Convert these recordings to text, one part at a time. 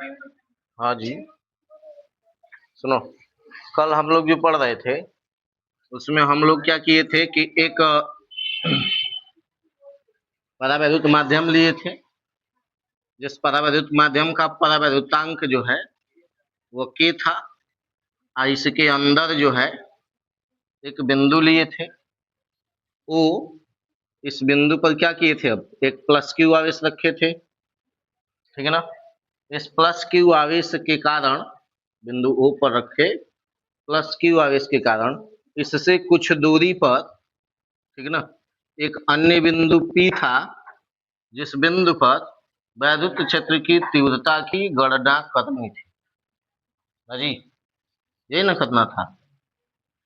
हाँ जी, सुनो। कल हम लोग जो पढ़ रहे थे उसमें हम लोग क्या किए थे कि एक परावैद्युत माध्यम लिए थे, जिस परावैद्युत माध्यम का परावैद्युतांक जो है वो k था। और इसके अंदर जो है एक बिंदु लिए थे O। इस बिंदु पर क्या किए थे, अब एक प्लस क्यू आवेश रखे थे, ठीक है ना। इस प्लस क्यू आवेश के कारण बिंदु O पर रखे प्लस क्यू आवेश के कारण इससे कुछ दूरी पर, ठीक है ना, एक अन्य बिंदु P था, जिस बिंदु पर वैद्युत क्षेत्र की तीव्रता की गणना करनी थी। जी, यही ना करना था।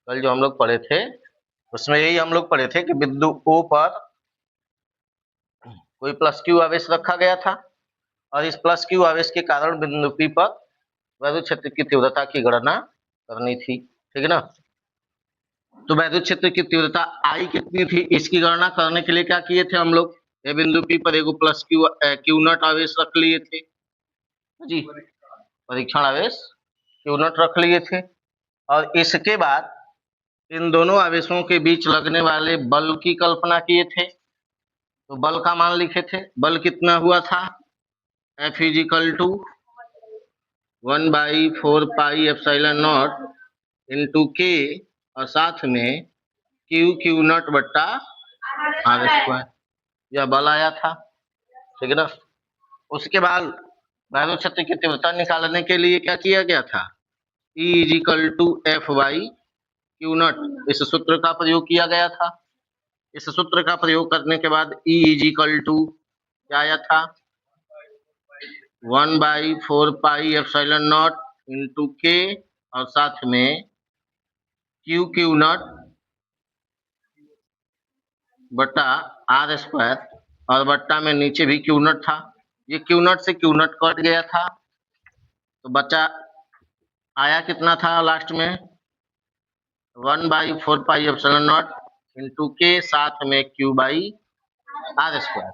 कल जो हम लोग पढ़े थे उसमें यही हम लोग पढ़े थे कि बिंदु O पर कोई प्लस क्यू आवेश रखा गया था और इस प्लस क्यू आवेश के कारण बिंदु P पर वैद्युत क्षेत्र की तीव्रता की गणना करनी थी, ठीक है ना। तो वैद्युत क्षेत्र की तीव्रता I कितनी थी, इसकी गणना करने के लिए क्या किए थे हम लोग, ये बिंदु P पर एक प्लस क्यू नॉट आवेश रख लिए थे जी, परीक्षण आवेश क्यू नॉट रख लिए थे। और इसके बाद इन दोनों आवेशों के बीच लगने वाले बल की कल्पना किए थे। तो बल का मान लिखे थे, बल कितना हुआ था, F is equal to 1/4πε0 into के और साथ में क्यू नॉट बट्टा आर स्क्वायर, यह बल आया था, ठीक है ना। उसके बाद वैद्युत क्षेत्र की तीव्रता निकालने के लिए क्या किया गया था, E is equal to F by q naught, इस सूत्र का प्रयोग किया गया था। इस सूत्र का प्रयोग करने के बाद E इज इक्वल टू क्या आया था, 1/4πε0 इंटू के और साथ में क्यू नॉट बट्टा आर स्क्वायर, और बट्टा में नीचे भी क्यू नॉट था। ये क्यू नॉट से क्यू नॉट कट गया था, तो बचा आया कितना था लास्ट में, 1/4πε0 इंटू के साथ में क्यू बाई आर स्क्वायर।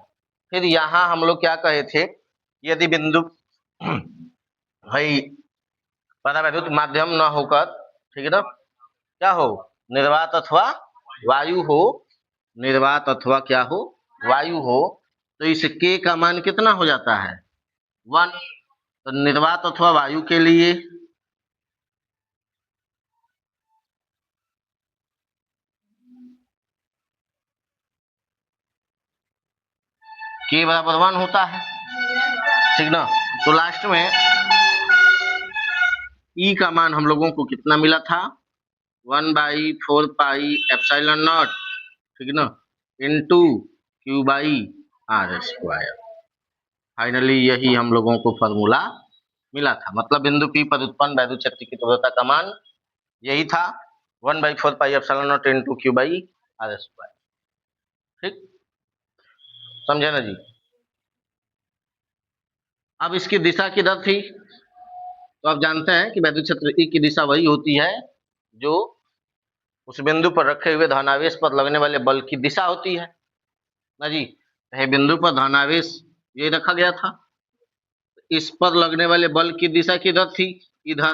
फिर यहाँ हम लोग क्या कहे थे, यदि बिंदु भाई परावैद्युत माध्यम न होकर, ठीक है ना, क्या हो, निर्वात अथवा वायु हो, निर्वात अथवा क्या हो, वायु हो, तो इस k का मान कितना हो जाता है, 1। तो निर्वात अथवा वायु के लिए k बराबर 1 होता है, ठीक ना। तो लास्ट में E का मान हम लोगों को कितना मिला था, 1/4πε0, ठीक है ना, into q by r square. Finally यही हम लोगों को फॉर्मूला मिला था, मतलब बिंदु P पर उत्पन्न वैद्युत क्षेत्र की तीव्रता का मान यही था, 1/4πε0 into q by r square. ठीक, समझे ना जी। अब इसकी दिशा किधर थी, तो आप जानते हैं कि वैद्युत क्षेत्र E की दिशा वही होती है जो उस बिंदु पर रखे हुए धनावेश पर लगने वाले बल की दिशा होती है ना जी। यह बिंदु पर धनावेश ये रखा गया था, इस पर लगने वाले बल की दिशा किधर थी, इधर।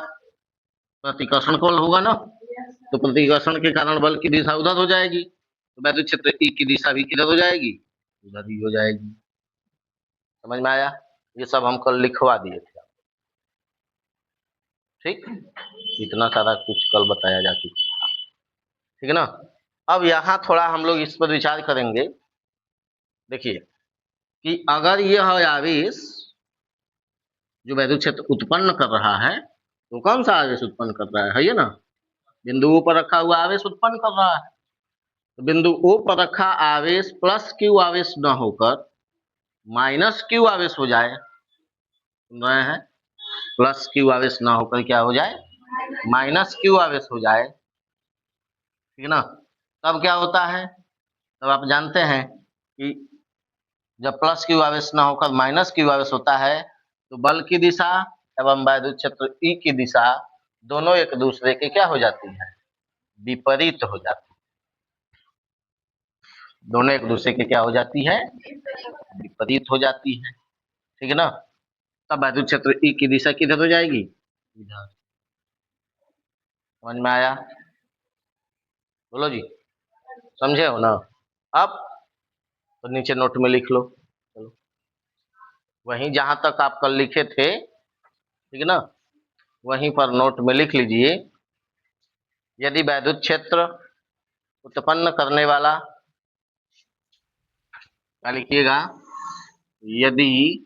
प्रतिकर्षण बल होगा ना, तो प्रतिकर्षण के कारण बल की दिशा उधर हो जाएगी, तो वैद्युत क्षेत्र E की दिशा भी किधर हो जाएगी, उधर ही हो जाएगी। समझ में आया, ये सब हम कल लिखवा दिए थे, ठीक, इतना सारा कुछ कल बताया जा चुका, ठीक है ना। अब यहाँ थोड़ा हम लोग इस पर विचार करेंगे। देखिए कि अगर यह आवेश जो वैद्युत क्षेत्र उत्पन्न कर रहा है, तो कौन सा आवेश उत्पन्न कर रहा है ये ना, बिंदु O पर रखा हुआ आवेश उत्पन्न कर रहा है। तो बिंदु O पर रखा आवेश प्लस क्यू आवेश न होकर माइनस क्यू आवेश हो जाए, सुन रहे हैं, प्लस क्यू आवेश ना होकर क्या हो जाए, माइनस क्यू आवेश हो जाए, ठीक है ना। तब क्या होता है, तब आप जानते हैं कि जब प्लस क्यू आवेश ना होकर माइनस क्यू आवेश होता है, तो बल की दिशा एवं वैद्युत क्षेत्र E की दिशा दोनों एक दूसरे के क्या हो जाती है, विपरीत हो जाती है। दोनों एक दूसरे के क्या हो जाती है, विपरीत हो जाती है, ठीक है ना। तब वैद्युत क्षेत्र ई की दिशा किधर हो जाएगी, इधर। समझ में आया? बोलो जी, समझे हो ना? अब तो नीचे नोट में लिख लो, चलो वहीं जहां तक आप कल लिखे थे, ठीक है ना, वहीं पर नोट में लिख लीजिए। यदि वैद्युत क्षेत्र उत्पन्न करने वाला, क्या लिखिएगा, यदि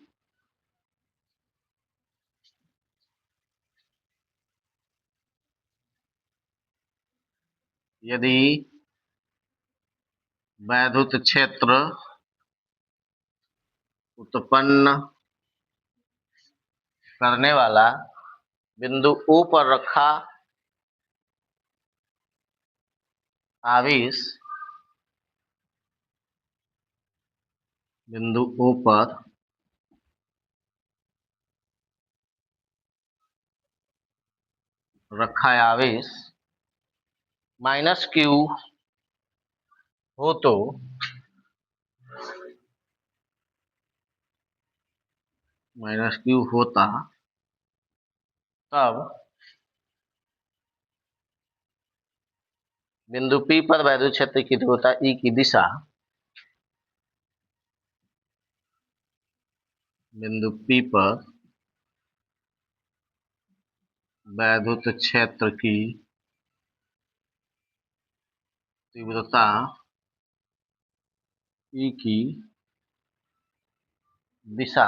यदि वैद्युत क्षेत्र उत्पन्न करने वाला बिंदु O पर रखा आवेश, बिंदु O पर रखा आवेश -Q हो तो -Q होता, तब बिंदु P पर वैद्युत क्षेत्र की तीव्रता E की दिशा, बिंदु P पर वैद्युत क्षेत्र की तीव्रता E की दिशा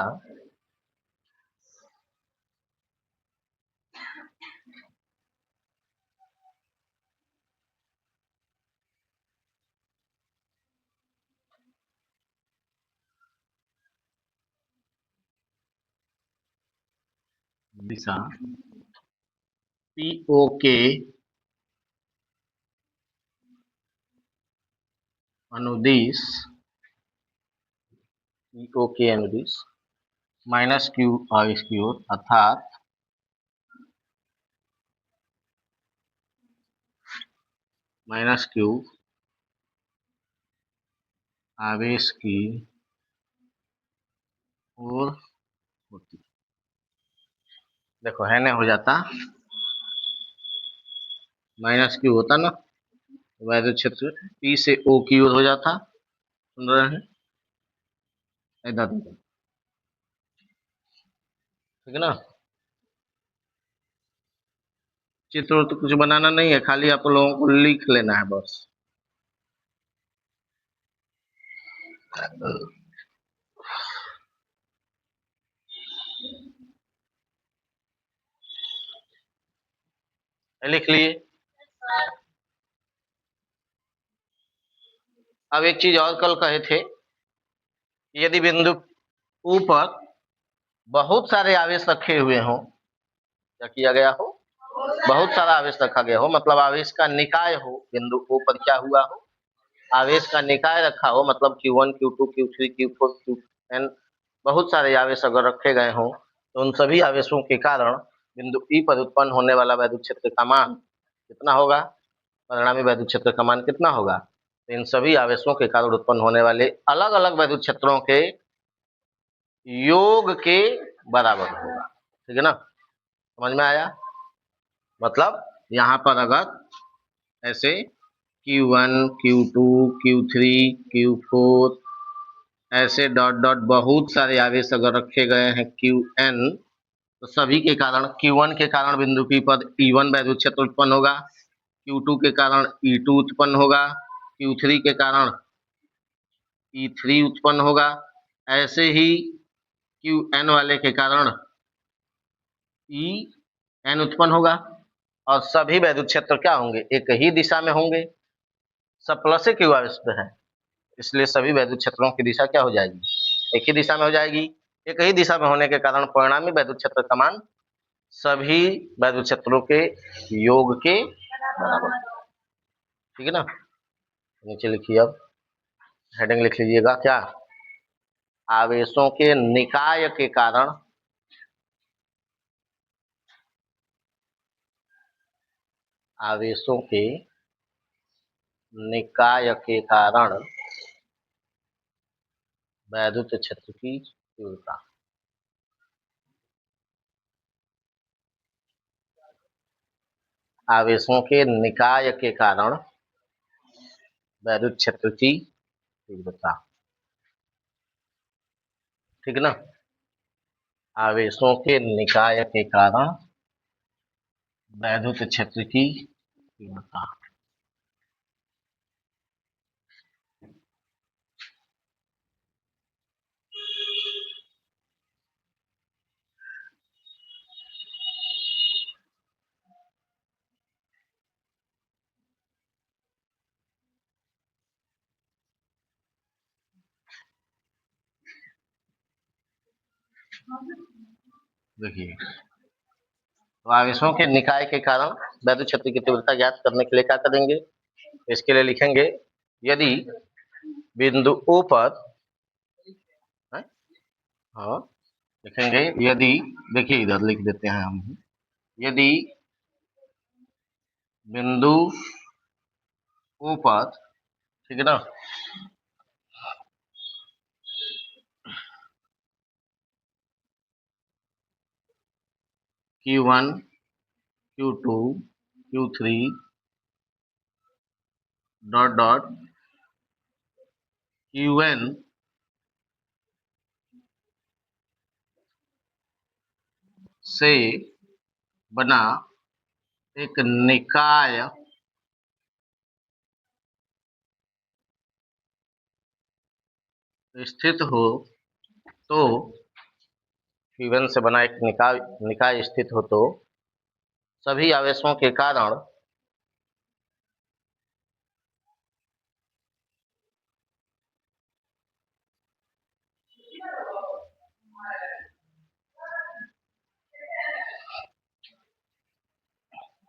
PO के अनुदिश, PO के अनुदिश -Q आवेश की ओर, अर्थात -Q आवेश की ओर होती। देखो है ना, हो जाता -Q होता ना, वैद्युत क्षेत्र P से O की ओर हो जाता। सुन रहे हैं? इधर देखो, ठीक है ना। चित्र तो कुछ बनाना नहीं है, खाली आप लोगों को लिख लेना है बस। लिख लिए। अब एक चीज और कल कहे थे, यदि बिंदु O पर बहुत सारे आवेश रखे हुए हों, क्या किया गया हो, बहुत सारा आवेश रखा गया हो, मतलब आवेश का निकाय हो, बिंदु O पर क्या हुआ हो, आवेश का निकाय रखा हो, मतलब Q1 Q2 Q3 Q4 Qn, बहुत सारे आवेश अगर रखे गए हों, तो उन सभी आवेशों के कारण बिंदु E पर उत्पन्न होने वाला वैद्युत क्षेत्र का मान कितना होगा, परिणामी वैद्युत क्षेत्र का मान कितना होगा। तो इन सभी आवेशों के कारण उत्पन्न होने वाले अलग अलग वैद्युत क्षेत्रों के योग के बराबर होगा, ठीक है ना। समझ में आया? मतलब यहाँ पर अगर ऐसे Q1 Q2 Q3 Q4 ऐसे डॉट डॉट बहुत सारे आवेश अगर रखे गए हैं Qn, तो सभी के कारण Q1 के कारण बिंदु P पर E1 वैद्युत क्षेत्र उत्पन्न होगा, Q2 के कारण E2 उत्पन्न होगा, Q3 के कारण E3 उत्पन्न होगा, ऐसे ही Qn वाले के कारण En उत्पन्न होगा। और सभी वैद्युत क्षेत्र क्या होंगे, एक ही दिशा में होंगे, सब प्लस क्यू आवेश है, इसलिए सभी वैद्युत क्षेत्रों की दिशा क्या हो जाएगी, एक ही दिशा में हो जाएगी। एक ही दिशा में होने के कारण परिणामी वैद्युत क्षेत्र का मान सभी वैद्युत क्षेत्रों के योग के बराबर, ठीक है ना। नीचे लिखिए, अब हेडिंग लिख लीजिएगा, क्या, आवेशों के निकाय के कारण, आवेशों के निकाय के कारण वैद्युत क्षेत्र की तीव्रता। आवेशों के निकाय के कारण वैद्युत क्षेत्र की तीव्रता। ठीक ना। आवेशों के निकाय के कारण वैद्युत क्षेत्र की तीव्रता। देखिए, तो आवेशों के निकाय के कारण वैद्युत क्षेत्र की तीव्रता ज्ञात करने के लिए क्या करेंगे, इसके लिए लिखेंगे यदि बिंदु O पर है? हाँ, लिखेंगे यदि, देखिए इधर लिख देते हैं हम, यदि बिंदु O पर, ठीक है ना, Q1 Q2 Q3 dot dot Qn से बना एक निकाय स्थित हो, तो Q1 से बना एक निकाय स्थित हो, तो सभी आवेशों के कारण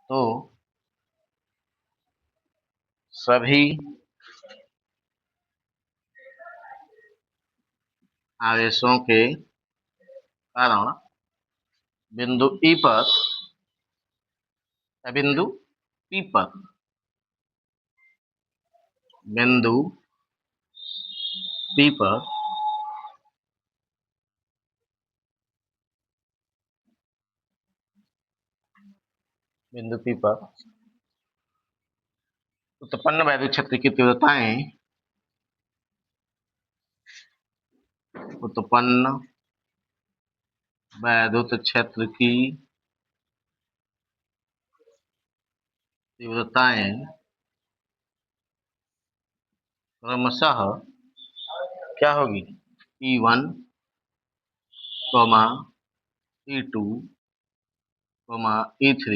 तो सभी आवेशों के कारण बिंदु E पर या बिंदु P पर, बिंदु P पर बिंदु P पर उत्पन्न वैद्युत क्षेत्र की तीव्रताएं, उत्पन्न वैद्युत क्षेत्र की तीव्रताएं क्रमशः क्या होगी, E1, E2, E3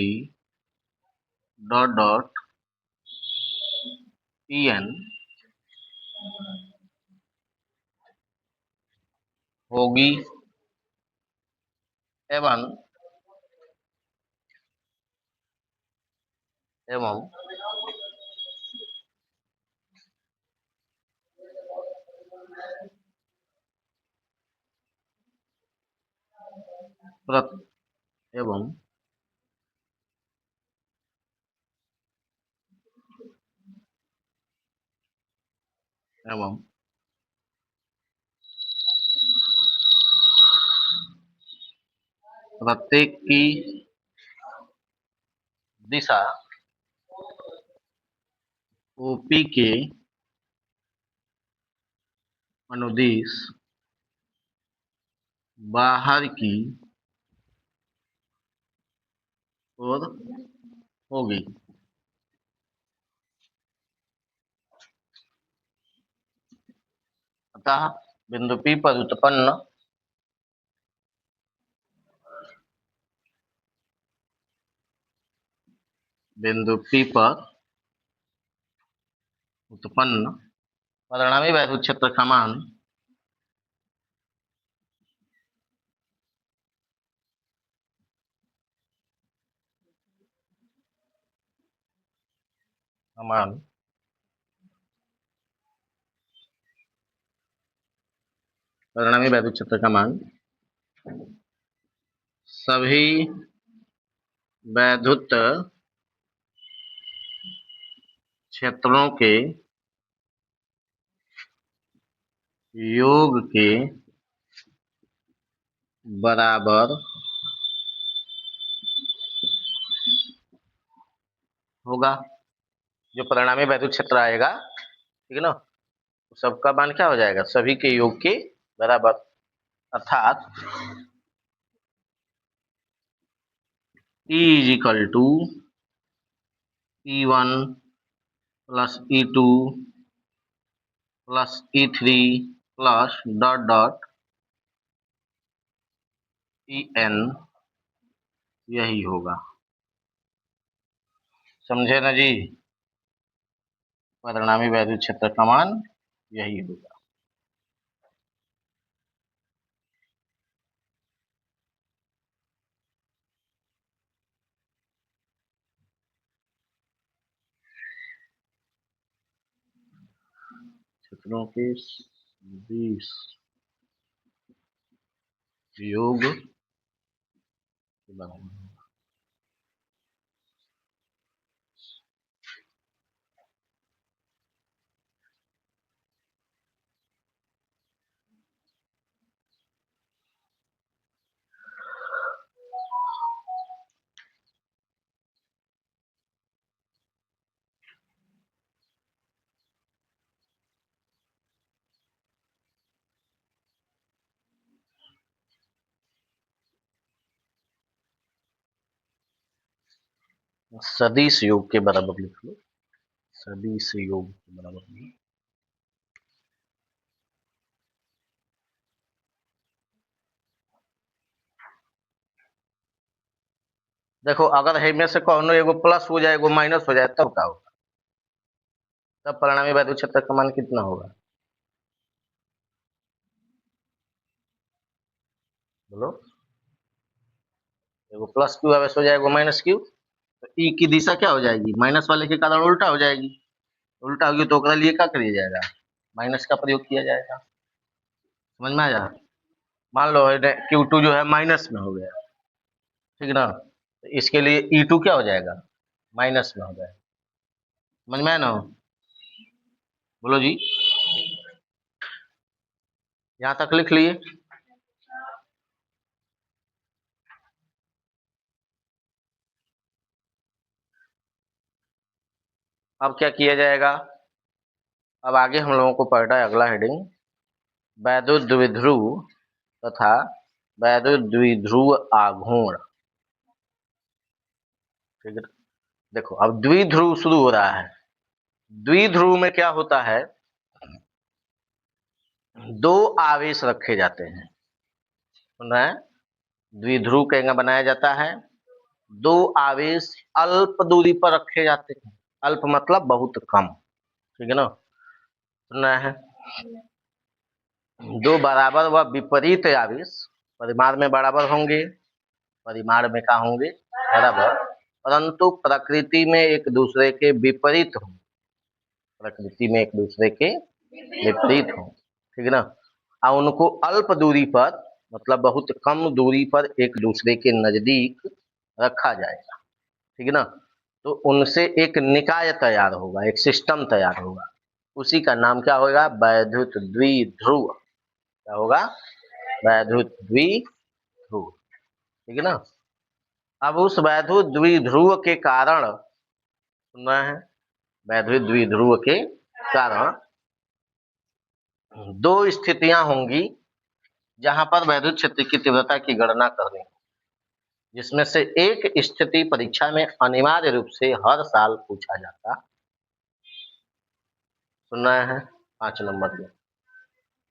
dot dot En होगी एवं एवं प्रत एवं एवं प्रत्येक की दिशा OP के अनुदिश बाहर की ओर होगी। अतः बिंदु P पर उत्पन्न बिंदु P पर उत्पन्न परिणामी वैद्युत क्षेत्र का मान परिणामी वैद्युत क्षेत्र का मान सभी वैद्युत क्षेत्रों के योग के बराबर होगा, जो परिणामी वैद्युत क्षेत्र आएगा, ठीक है ना, सबका मान क्या हो जाएगा, सभी के योग के बराबर, अर्थात E is equal to E1 plus E2 plus E3 plus dot dot En, यही होगा। समझे ना जी, परिणामी वैद्युत क्षेत्र का मान यही होगा। क्षेत्रों के 20 योग के बराबर। सदिश योग के बराबर लिख लो, सदिश योग के बराबर लिख लो। देखो अगर है में से कौनो एगो प्लस हो जाए, एगो माइनस हो जाए, तब क्या होगा, तब परिणामी वैद्युत क्षेत्र का मान कितना होगा, बोलो। एगो प्लस क्यू आवेश हो जाए, एगो माइनस क्यू, तो ई की दिशा क्या हो जाएगी, माइनस वाले के कारण उल्टा हो जाएगी, उल्टा होगी तो ओकरा लिए क्या किया जाएगा, माइनस का प्रयोग किया जाएगा। समझ में आया। मान लो Q2 जो है माइनस में हो गया, ठीक ना, तो इसके लिए E2 क्या हो जाएगा, माइनस में हो जाएगा। समझ में आया ना, बोलो जी, यहाँ तक लिख लिए। अब क्या किया जाएगा, अब आगे हम लोगों को पढ़ना है अगला हेडिंग, वैद्युत द्विध्रुव तथा वैद्युत द्विध्रुव आघूर्ण। ठीक है, देखो अब द्विध्रुव शुरू हो रहा है। द्विध्रुव में क्या होता है, दो आवेश रखे जाते हैं, सुन रहे हैं, द्विध्रुव केंद्र बनाया जाता है, दो आवेश अल्प दूरी पर रखे जाते हैं, अल्प मतलब बहुत कम, ठीक है ना, सुन रहे हैं, दो बराबर व विपरीत आवेश परिमाण में बराबर होंगे, परिमाण में क्या होंगे, बराबर, परंतु प्रकृति में एक दूसरे के विपरीत होंगे, प्रकृति में एक दूसरे के विपरीत हों, ठीक है ना, और उनको अल्प दूरी पर मतलब बहुत कम दूरी पर एक दूसरे के नजदीक रखा जाएगा, ठीक है ना, तो उनसे एक निकाय तैयार होगा, एक सिस्टम तैयार होगा, उसी का नाम क्या होगा, वैद्युत द्विध्रुव। क्या होगा, वैद्युत द्विध्रुव, ठीक है ना। अब उस वैद्युत द्विध्रुव के कारण, सुन रहे हैं, वैद्युत द्विध्रुव के कारण दो स्थितियां होंगी जहां पर वैद्युत क्षेत्र की तीव्रता की गणना करनी, जिसमें से एक स्थिति परीक्षा में अनिवार्य रूप से हर साल पूछा जाता, सुन रहे हैं, 5 नंबर में,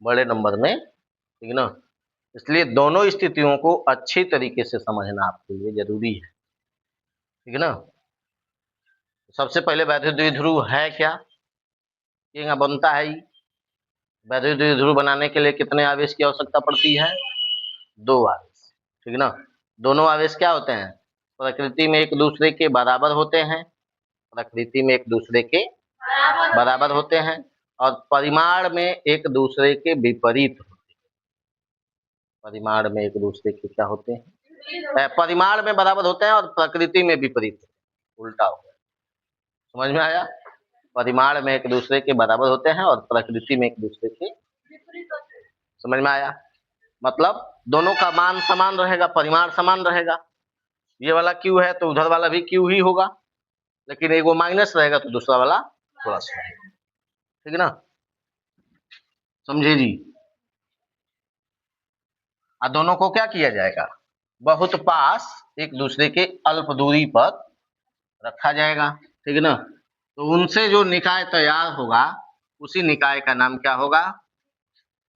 बड़े नंबर में, ठीक है ना, इसलिए दोनों स्थितियों को अच्छी तरीके से समझना आपके लिए जरूरी है, ठीक है ना। सबसे पहले वैद्युत द्विध्रुव है क्या, ये बनता है, वैद्युत द्विध्रुव बनाने के लिए कितने आवेश की आवश्यकता पड़ती है, दो आवेश, ठीक है ना, दोनों आवेश क्या होते हैं, प्रकृति में एक दूसरे के बराबर होते हैं, प्रकृति में एक दूसरे के बराबर होते हैं, और परिमाण में एक दूसरे के विपरीत होते हैं, परिमाण में एक दूसरे के क्या होते हैं, परिमाण में बराबर होते हैं और प्रकृति में विपरीत, उल्टा हो गया। समझ में आया, परिमाण में एक दूसरे के बराबर होते हैं और प्रकृति में एक दूसरे के, समझ में आया, मतलब दोनों का मान समान रहेगा, परिमाण समान रहेगा, ये वाला क्यू है तो उधर वाला भी क्यू ही होगा, लेकिन एक वो माइनस रहेगा तो दूसरा वाला प्लस रहेगा। ठीक है ना, समझे जी। और दोनों को क्या किया जाएगा, बहुत पास एक दूसरे के अल्प दूरी पर रखा जाएगा। ठीक है ना, तो उनसे जो निकाय तैयार होगा उसी निकाय का नाम क्या होगा,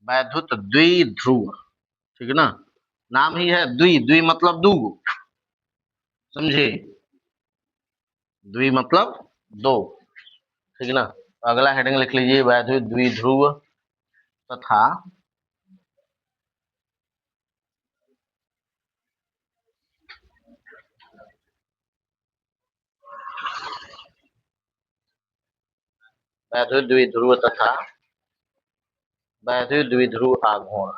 वैद्युत द्विध्रुव। ठीक है ना, नाम ही है द्वि, द्वि मतलब दो, समझे, द्वि मतलब दो। ठीक है ना, तो अगला हेडिंग लिख लीजिए, वैद्युत द्विध्रुव तथा वैद्युत द्विध्रुव तथा वैद्युत द्विध्रुव आघूर्ण।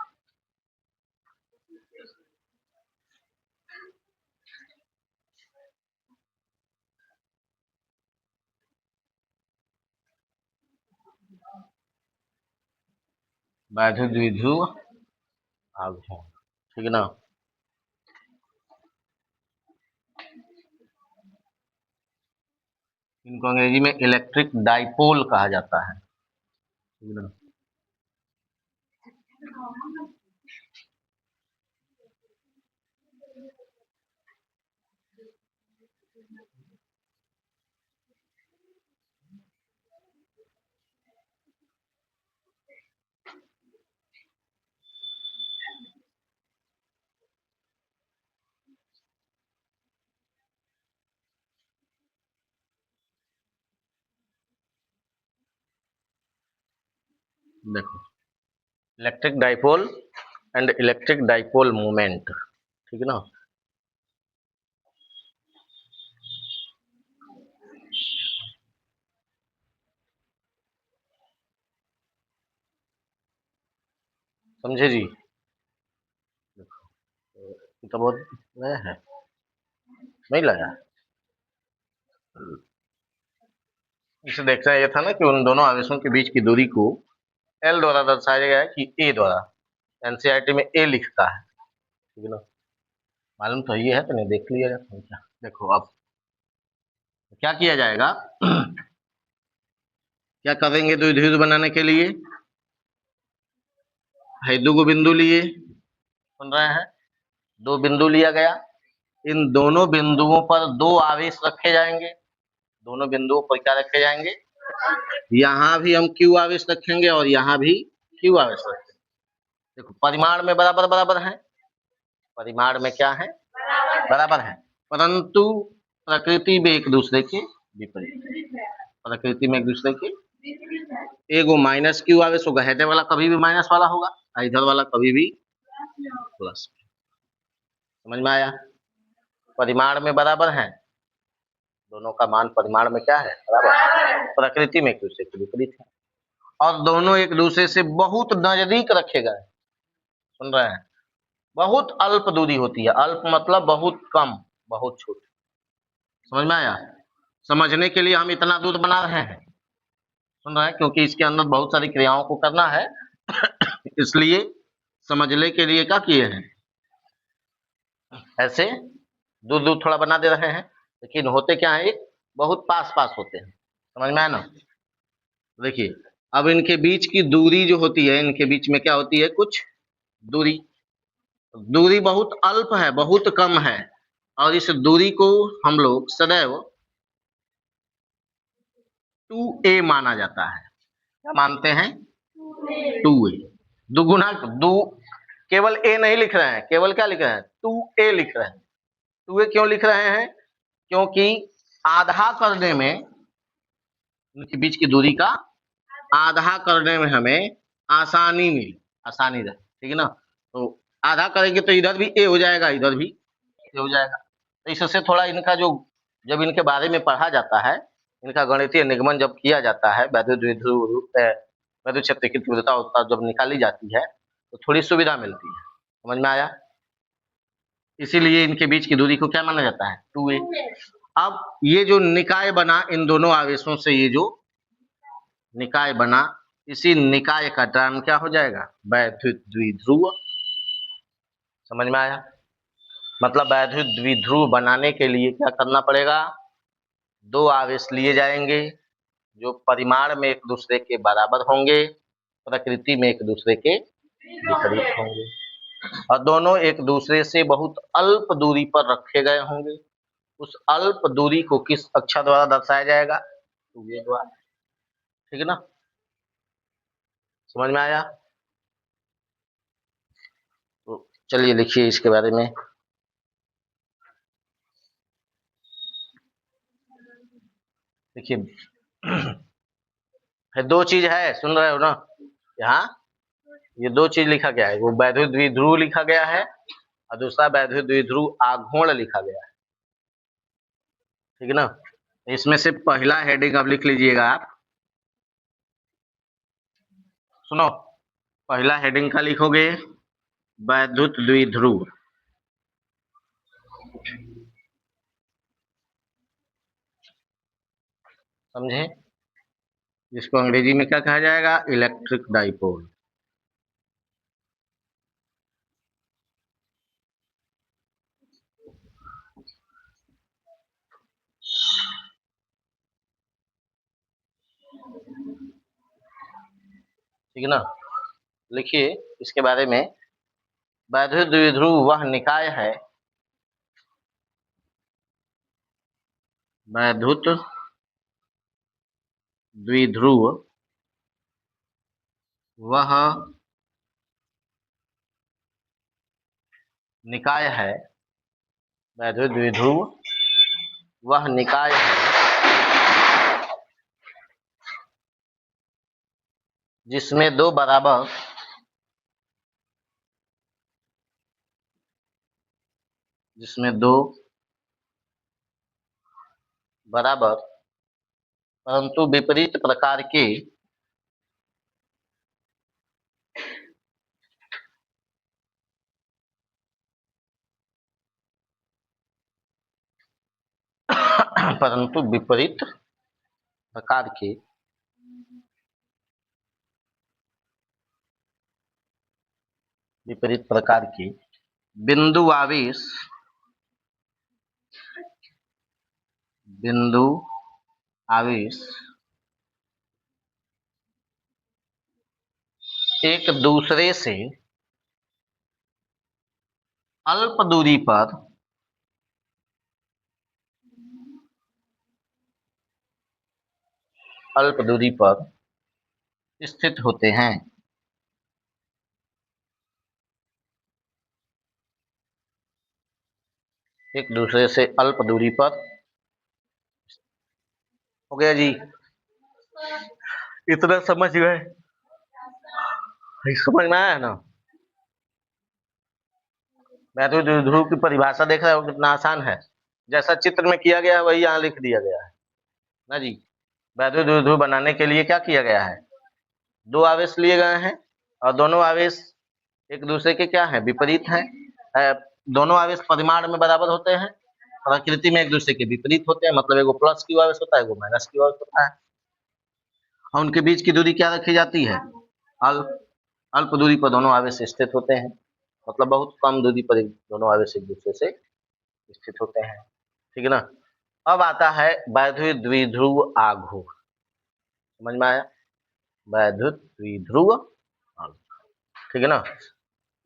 वैद्युत द्विध्रुव आघूर्ण। ठीक है ना, इनको अंग्रेजी में इलेक्ट्रिक डाइपोल कहा जाता है। ठीक है ना, देखो, electric dipole and electric dipole moment. ठीक है ना, समझे जी। देखो, ये तो बहुत नया है, नहीं लगा। इसे देखना यह था ना कि उन दोनों आवेशों के बीच की दूरी को एल द्वारा दर्शाया गया है कि ए द्वारा। एनसीईआरटी में ए लिखता है। ठीक है ना, मालूम तो ये है तो नहीं देख लिएगा तो क्या। देखो अब क्या किया जाएगा, क्या करेंगे द्विध्रुव बनाने के लिए, है दो बिंदु लिए, सुन रहे हैं, दो बिंदु लिया गया, इन दोनों बिंदुओं पर दो आवेश रखे जाएंगे, दोनों बिंदुओं पर क्या रखे जाएंगे, यहाँ भी हम क्यू आवेश रखेंगे और यहाँ भी क्यू आवेश रखेंगे। देखो परिमाण में बराबर बराबर है, परिमाण में क्या है, बराबर है, परंतु प्रकृति में एक दूसरे के विपरीत, प्रकृति में एक दूसरे के, एगो माइनस क्यू आवेश होगा, हेडर वाला कभी भी माइनस वाला होगा, इधर वाला कभी भी प्लस। समझ में आया, परिमाण में बराबर है, दोनों का मान परिमाण में क्या है, बराबर, प्रकृति में एक दूसरे के विपरीत है, और दोनों एक दूसरे से बहुत नजदीक रखे गए। सुन रहे हैं, बहुत अल्प दूरी होती है, अल्प मतलब बहुत कम, बहुत छोटी। समझ में आया, समझने के लिए हम इतना दूर बना रहे हैं, सुन रहे हैं, क्योंकि इसके अंदर बहुत सारी क्रियाओं को करना है इसलिए समझने के लिए क्या किए हैं, ऐसे दूर दूर थोड़ा बना दे रहे हैं, लेकिन होते क्या है, बहुत पास पास होते हैं। समझ में आया ना, देखिए अब इनके बीच की दूरी जो होती है, इनके बीच में क्या होती है, कुछ दूरी, दूरी बहुत अल्प है, बहुत कम है, और इस दूरी को हम लोग सदैव 2a माना जाता है। क्या मानते हैं, 2a, दुगुना दो, केवल a नहीं लिख रहे हैं, केवल क्या लिख रहे हैं, 2a लिख रहे हैं। 2a क्यों लिख रहे हैं, क्योंकि आधा करने में, उनके बीच की दूरी का आधा करने में हमें आसानी मिले, आसानी रहे। ठीक है ना, तो आधा करेंगे तो इधर भी ए हो जाएगा, इधर भी ए हो जाएगा, तो इससे थोड़ा इनका जो, जब इनके बारे में पढ़ा जाता है, इनका गणितीय निगमन जब किया जाता है, वैद्युत द्विध्रुव वैद्युत क्षेत्र की तीव्रता उत्पाद जब निकाली जाती है तो थोड़ी सुविधा मिलती है। समझ में आया, इसीलिए इनके बीच की दूरी को क्या माना जाता है, 2a। अब ये जो निकाय बना इन दोनों आवेशों से, ये जो निकाय बना, इसी निकाय का नाम क्या हो जाएगा, वैद्युत द्विध्रुव। समझ में आया, मतलब वैद्युत द्विध्रुव बनाने के लिए क्या करना पड़ेगा, दो आवेश लिए जाएंगे जो परिमाण में एक दूसरे के बराबर होंगे, प्रकृति में एक दूसरे के विपरीत होंगे, और दोनों एक दूसरे से बहुत अल्प दूरी पर रखे गए होंगे। उस अल्प दूरी को किस अक्षर द्वारा दर्शाया जाएगा? तो ये द्वारा। ठीक है ना, समझ में आया? तो चलिए लिखिए इसके बारे में। देखिए दो चीज है, सुन रहे हो ना? यहाँ ये दो चीज लिखा गया है, वो वैद्युत द्विध्रुव लिखा गया है और दूसरा वैद्युत द्विध्रुव आघूर्ण लिखा गया है। ठीक है ना, इसमें से पहला हेडिंग अब लिख लीजिएगा आप। सुनो, पहला हेडिंग का लिखोगे वैद्युत द्विध्रुव। समझे? जिसको अंग्रेजी में क्या कहा जाएगा? Electric dipole. ठीक है ना, लिखिए इसके बारे में। वैद्युत द्विध्रुव वह निकाय है, वैद्युत द्विध्रुव वह निकाय है, वैद्युत द्विध्रुव वह निकाय है जिसमें दो बराबर परंतु विपरीत प्रकार के परंतु विपरीत प्रकार के बिंदु आवेश एक दूसरे से अल्प दूरी पर स्थित होते हैं। एक दूसरे से अल्प दूरी पर, हो गया जी? इतना समझ गए? समझ में आया ना? वैद्युत द्विध्रुव की परिभाषा देख रहे हो कितना आसान है, जैसा चित्र में किया गया है वही यहाँ लिख दिया गया है ना जी। वैद्युत द्विध्रुव बनाने के लिए क्या किया गया है? दो आवेश लिए गए हैं और दोनों आवेश एक दूसरे के क्या है? विपरीत हैं। दोनों आवेश परिमाण में बराबर होते हैं, प्रकृति में एक दूसरे के विपरीत होते हैं, मतलब एगो प्लस क्यू आवेश होता है, एगो माइनस क्यू आवेश होता है, और उनके बीच की दूरी क्या रखी जाती है? अल्प दूरी पर दोनों आवेश स्थित होते हैं, मतलब बहुत कम दूरी पर दोनों आवेश एक दूसरे से स्थित होते हैं। ठीक है ना? अब आता है वैद्युत द्विध्रुव आघूर्ण। समझ में आया? वैद्युत द्विध्रुव आघूर्ण, ठीक है ना?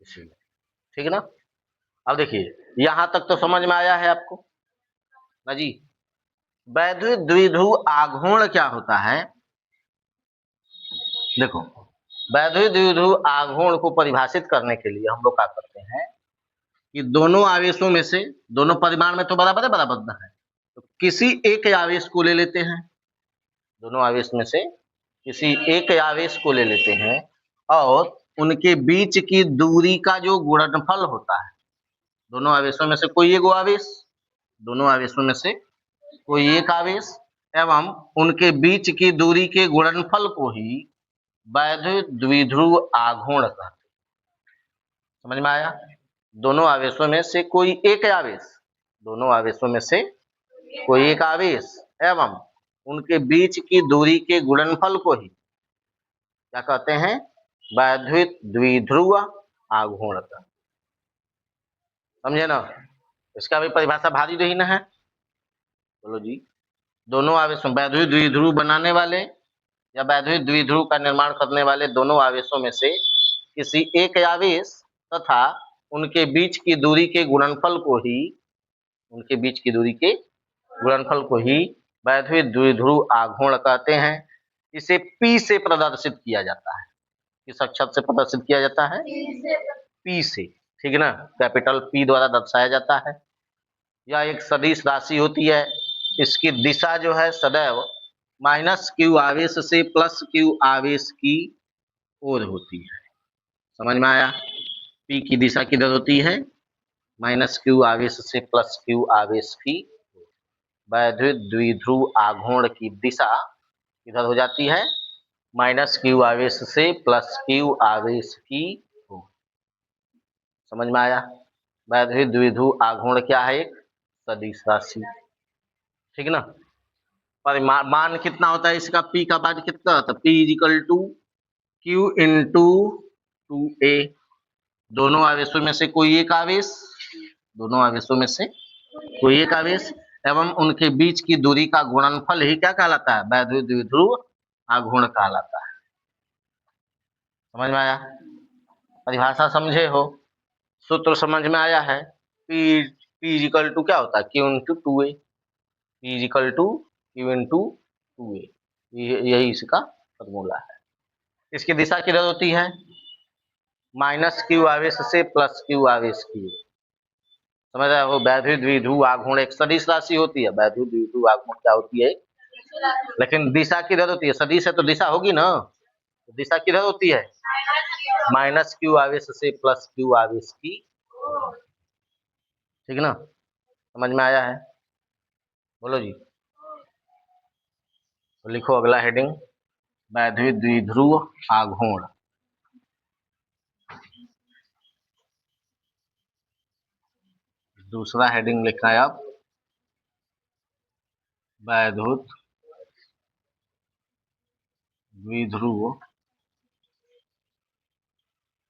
इसीलिए, ठीक है ना? अब देखिए यहां तक तो समझ में आया है आपको ना जी? वैद्युत द्विध्रुव आघूर्ण क्या होता है? देखो, वैद्युत द्विध्रुव आघूर्ण को परिभाषित करने के लिए हम लोग क्या करते हैं कि दोनों आवेशों में से, दोनों परिमाण में तो बराबर है, बराबर ना है, तो किसी एक आवेश को ले लेते हैं, दोनों आवेश में से किसी एक आवेश को ले लेते हैं और उनके बीच की दूरी का जो गुणनफल होता है, दोनों आवेशों में से कोई एक आवेश, दोनों आवेशों में से कोई एक आवेश एवं उनके बीच की दूरी के गुणनफल को ही वैद्युत द्विध्रुव आघूर्ण कहते हैं। समझ में आया? दोनों आवेशों में से कोई एक आवेश, दोनों आवेशों में से कोई एक आवेश एवं उनके बीच की दूरी के गुणनफल को ही क्या कहते हैं? वैद्युत द्विध्रुव आघूर्ण कहते हैं। समझे ना? इसका भी परिभाषा भारी रही ना है? बोलो जी। दोनों आवेशों वैद्युत द्विध्रुव बनाने वाले या वैद्युत द्विध्रुव का निर्माण करने वाले दोनों आवेशों में से किसी एक आवेश तथा उनके बीच की दूरी के गुणनफल को ही वैद्युत द्विध्रुव आघूर्ण कहते हैं। इसे P से प्रदर्शित किया जाता है। किस अक्षर से प्रदर्शित किया जाता है? P से। ठीक है ना, कैपिटल P द्वारा दर्शाया जाता है। यह एक सदिश राशि होती है। इसकी दिशा जो है सदैव -q आवेश से +q आवेश की ओर होती है। समझ में आया? P की दिशा किधर होती है? -q आवेश से +q आवेश की। वैद्युत द्विध्रुव आघूर्ण की दिशा किधर हो जाती है? -q आवेश से +q आवेश की ओर। समझ में आया? वैद्युत द्विध्रुव आघूर्ण क्या है? एक सदिश राशि। ठीक है ना। परिमाण मान कितना होता है इसका? P का मान कितना होता है? P = Q into 2a। दोनों आवेशों में से कोई एक आवेश एवं उनके बीच की दूरी का गुणनफल ही क्या कहलाता है? वैद्युत द्विध्रुव आघूर्ण कहलाता है। समझ में आया? परिभाषा समझे हो? सूत्र समझ में आया है? P क्या होता है? Q into 2a। यही इसका फॉर्मूला है। इसकी दिशा किधर होती है? -q आवेश से +q आवेश की। समझ रहे हो? वैद्युत द्विध्रुव आघूर्ण एक सदिश राशि होती है। वैद्युत द्विध्रुव आघूर्ण क्या होती है? लेकिन दिशा किधर होती है? सदिश है तो दिशा होगी ना। तो दिशा किधर होती है? -q आवेश से +q आवेश की। ठीक है ना। समझ में आया है? बोलो जी। तो लिखो अगला हेडिंग, वैद्युत द्विध्रुव आघूर्ण। दूसरा हेडिंग लिखा है अब वैद्युत द्विध्रुव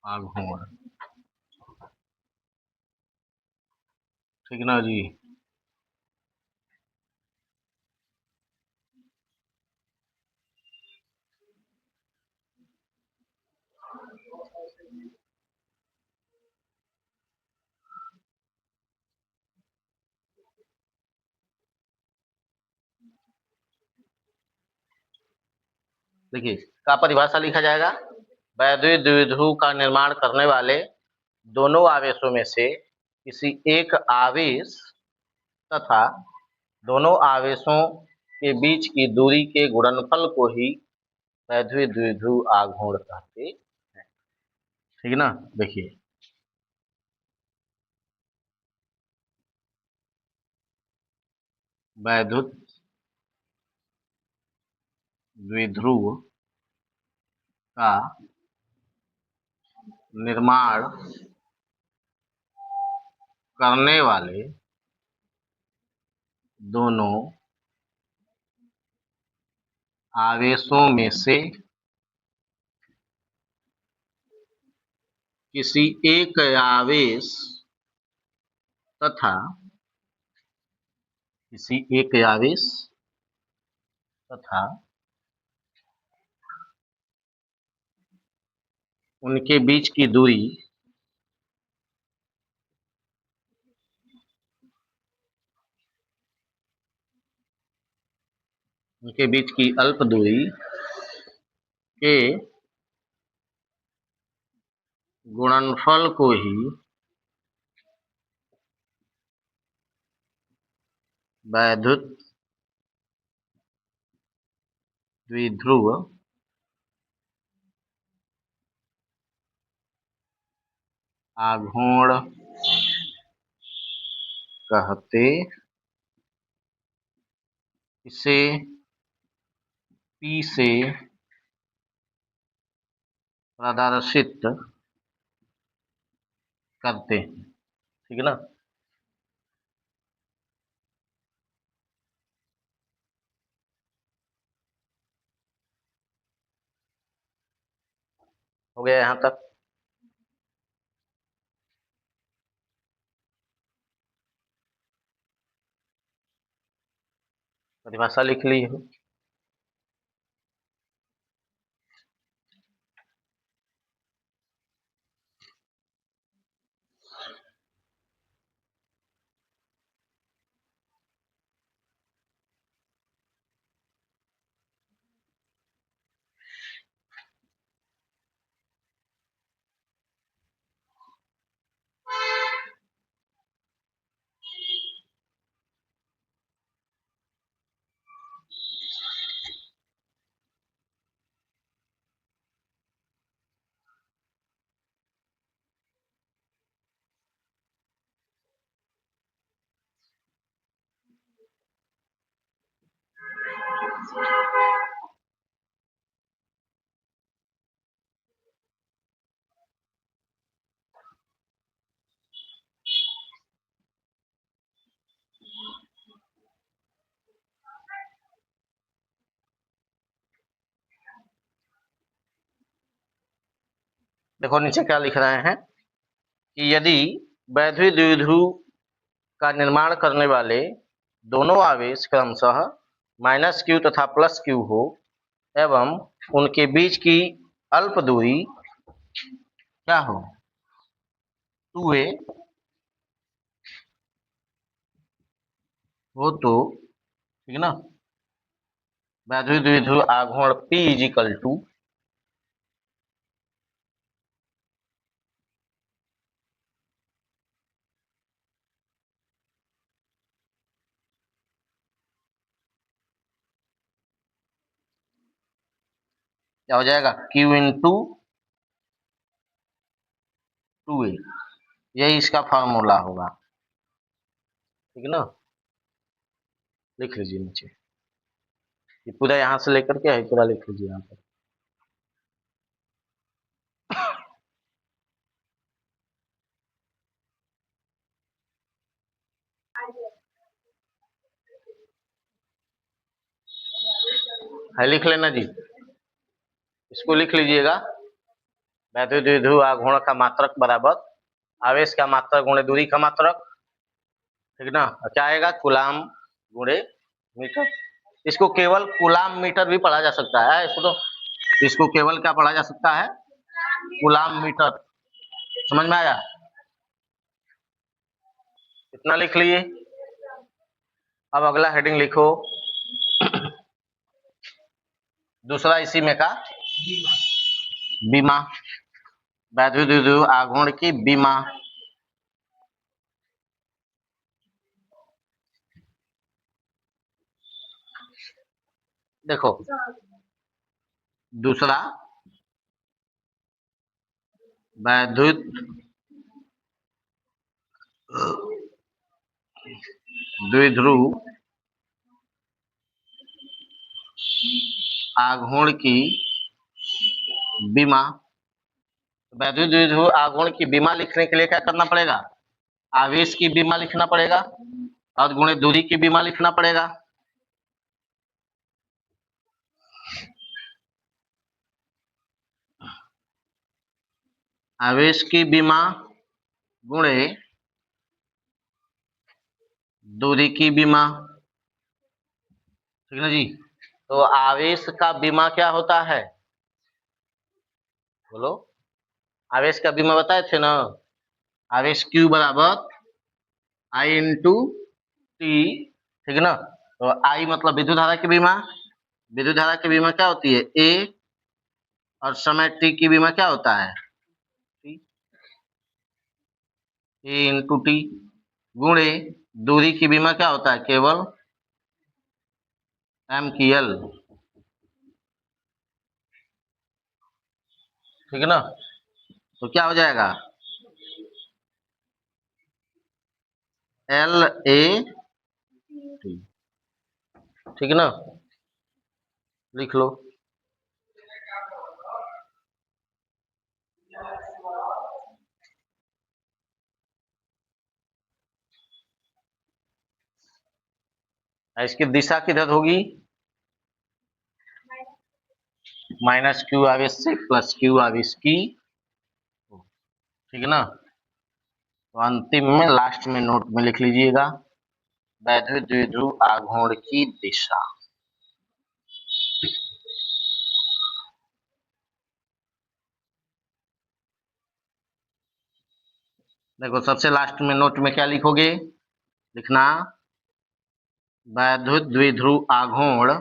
आघूर्ण। ठीक ना जी। देखिए का परिभाषा लिखा जाएगा, वैद्युत द्विध्रुव का निर्माण करने वाले दोनों आवेशों में से किसी एक आवेश तथा दोनों आवेशों के बीच की दूरी के गुणनफल को ही वैद्युत द्विध्रुव आघूर्ण कहते हैं। ठीक है ना। देखिए वैद्युत द्विध्रुव का निर्माण करने वाले दोनों आवेशों में से किसी एक आवेश तथा उनके बीच की दूरी उनके बीच की अल्प दूरी के गुणनफल को ही वैद्युत द्विध्रुव आघूर्ण कहते। इसे P से प्रदर्शित करते हैं। ठीक है ना। हो गया यहाँ तक? परिभाषा लिख ली है। देखो नीचे क्या लिख रहे हैं कि यदि वैद्युत द्विध्रुव का निर्माण करने वाले दोनों आवेश क्रमशः -q तथा +q हो एवं उनके बीच की अल्प दूरी क्या हो 2a हो तो ठीक है ना, वैद्युत द्विध्रुव आघूर्ण P = क्या हो जाएगा Q × 2a, यही इसका फार्मूला होगा। ठीक है ना, लिख लीजिए नीचे, ये पूरा यहाँ से लेकर के है, पूरा लिख लीजिए यहाँ पर। है लिख लेना जी, इसको लिख लीजिएगा। वैद्युत द्विध्रुव आघूर्ण का मात्रक बराबर आवेश का मात्रक गुणे दूरी का मात्रक, ठीक है ना। क्या आएगा कूलाम गुणे मीटर। इसको केवल कूलाम मीटर भी पढ़ा जा सकता है, इसको केवल क्या पढ़ा जा सकता है, कूलाम मीटर। समझ में आया, इतना लिख लिए। अब अगला हेडिंग लिखो, दूसरा इसी में का बीमा, वैद्युत द्विध्रुव आघूर्ण की बीमा। देखो दूसरा वैद्युत द्विध्रुव आघूर्ण की बीमा। वैद्युत द्विध्रुव आघूर्ण की बीमा लिखने के लिए क्या करना पड़ेगा, आवेश की बीमा लिखना पड़ेगा और गुणे दूरी की बीमा लिखना पड़ेगा। आवेश की बीमा गुणे दूरी की बीमा, ठीक है ना जी। तो आवेश का बीमा क्या होता है, बोलो, आवेश का बीमा बताए थे ना, आवेश Q बराबर I × T, ठीक है ना। तो I मतलब विद्युत धारा की बीमा, विद्युत धारा की बीमा क्या होती है A, और समय T की बीमा क्या होता है A × T, गुणे दूरी की बीमा क्या होता है केवल M की L, ठीक है ना। तो क्या हो जाएगा LA T, ठीक है ना, लिख लो। इसकी दिशा किधर होगी, -q आवेश से +q आवेश की, ठीक है ना। तो अंतिम में लास्ट में नोट में लिख लीजिएगा वैद्युत द्विध्रुव आघूर्ण की दिशा। देखो सबसे लास्ट में नोट में क्या लिखोगे, लिखना वैद्युत द्विध्रुव आघूर्ण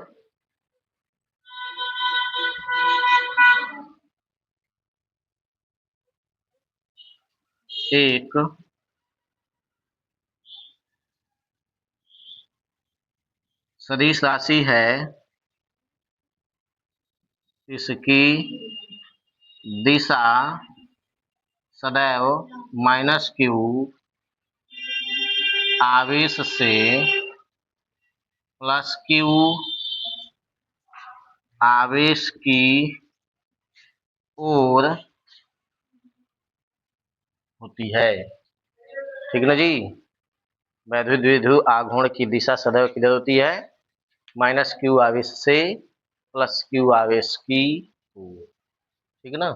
एक सदिश राशि है, इसकी दिशा सदैव -q आवेश से +q आवेश की ओर होती है। ठीक ना जी। वैद्युत द्विध्रुव आघूर्ण की दिशा सदैव किधर होती है, -q आवेश से +q आवेश की ओर। ठीक है ना।